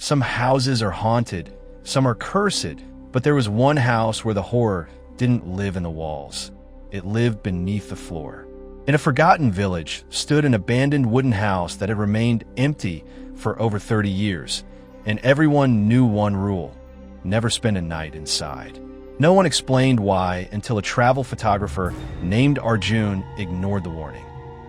Some houses are haunted, some are cursed, but there was one house where the horror didn't live in the walls. It lived beneath the floor. In a forgotten village stood an abandoned wooden house that had remained empty for over 30 years, and everyone knew one rule: never spend a night inside. No one explained why until a travel photographer named Arjun ignored the warning.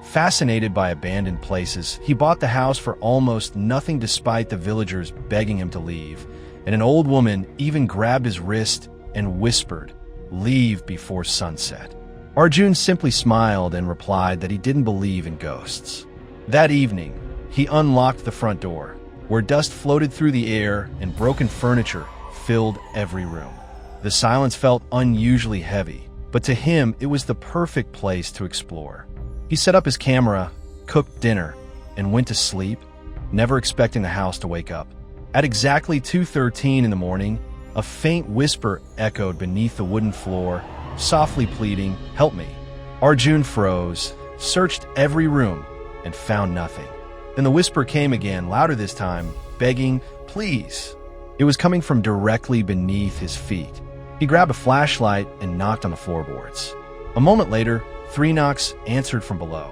Fascinated by abandoned places, he bought the house for almost nothing despite the villagers begging him to leave, and an old woman even grabbed his wrist and whispered, "Leave before sunset." Arjun simply smiled and replied that he didn't believe in ghosts. That evening, he unlocked the front door, where dust floated through the air and broken furniture filled every room. The silence felt unusually heavy, but to him it was the perfect place to explore. He set up his camera, cooked dinner, and went to sleep, never expecting the house to wake up. At exactly 2:13 in the morning, a faint whisper echoed beneath the wooden floor, softly pleading, "Help me." Arjun froze, searched every room, and found nothing. Then the whisper came again, louder this time, begging, "Please." It was coming from directly beneath his feet. He grabbed a flashlight and knocked on the floorboards. A moment later, 3 knocks answered from below.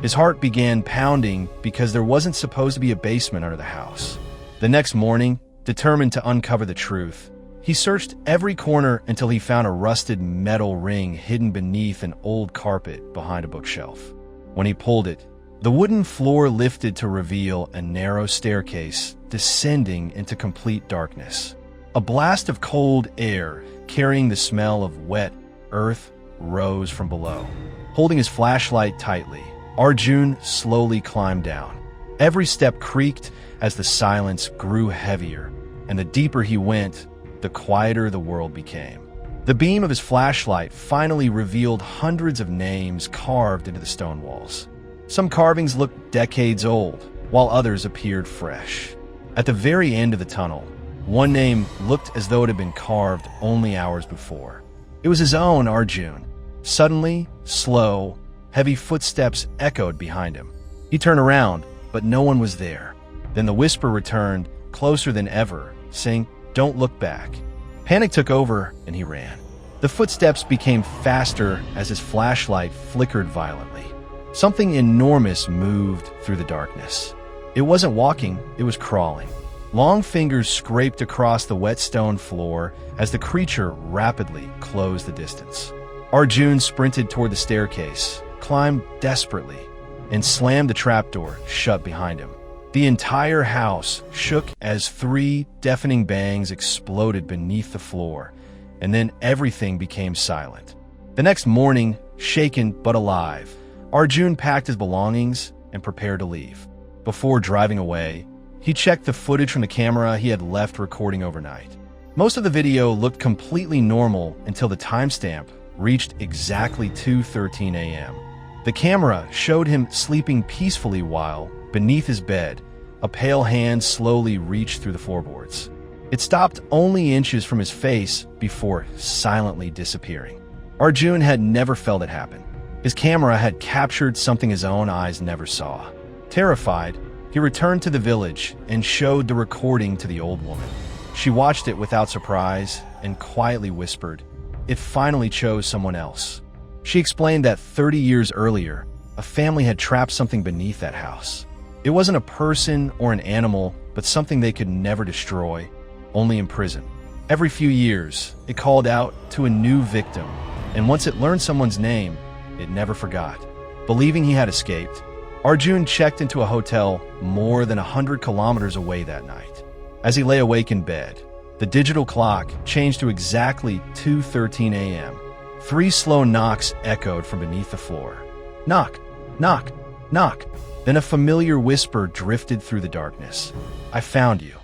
His heart began pounding because there wasn't supposed to be a basement under the house. The next morning, determined to uncover the truth, he searched every corner until he found a rusted metal ring hidden beneath an old carpet behind a bookshelf. When he pulled it, the wooden floor lifted to reveal a narrow staircase descending into complete darkness. A blast of cold air, carrying the smell of wet earth, rose from below. Holding his flashlight tightly, Arjun slowly climbed down. Every step creaked as the silence grew heavier, and the deeper he went, the quieter the world became. The beam of his flashlight finally revealed hundreds of names carved into the stone walls. Some carvings looked decades old, while others appeared fresh. At the very end of the tunnel, one name looked as though it had been carved only hours before. It was his own Arjun. Suddenly, slow, heavy footsteps echoed behind him. He turned around, but no one was there. Then the whisper returned, closer than ever, saying, "Don't look back." Panic took over, and he ran. The footsteps became faster as his flashlight flickered violently. Something enormous moved through the darkness. It wasn't walking, it was crawling. Long fingers scraped across the wet stone floor as the creature rapidly closed the distance. Arjun sprinted toward the staircase, climbed desperately, and slammed the trapdoor shut behind him. The entire house shook as 3 deafening bangs exploded beneath the floor, and then everything became silent. The next morning, shaken but alive, Arjun packed his belongings and prepared to leave. Before driving away, he checked the footage from the camera he had left recording overnight. Most of the video looked completely normal until the timestamp reached exactly 2:13 a.m. The camera showed him sleeping peacefully while, beneath his bed, a pale hand slowly reached through the floorboards. It stopped only inches from his face before silently disappearing. Arjun had never felt it happen. His camera had captured something his own eyes never saw. Terrified, he returned to the village and showed the recording to the old woman. She watched it without surprise and quietly whispered, "It finally chose someone else." She explained that 30 years earlier, a family had trapped something beneath that house. It wasn't a person or an animal, but something they could never destroy, only imprison. Every few years, it called out to a new victim, and once it learned someone's name, it never forgot. Believing he had escaped, Arjun checked into a hotel more than 100 kilometers away that night. As he lay awake in bed, the digital clock changed to exactly 2:13 a.m. 3 slow knocks echoed from beneath the floor. Knock, knock, knock. Then a familiar whisper drifted through the darkness. "I found you."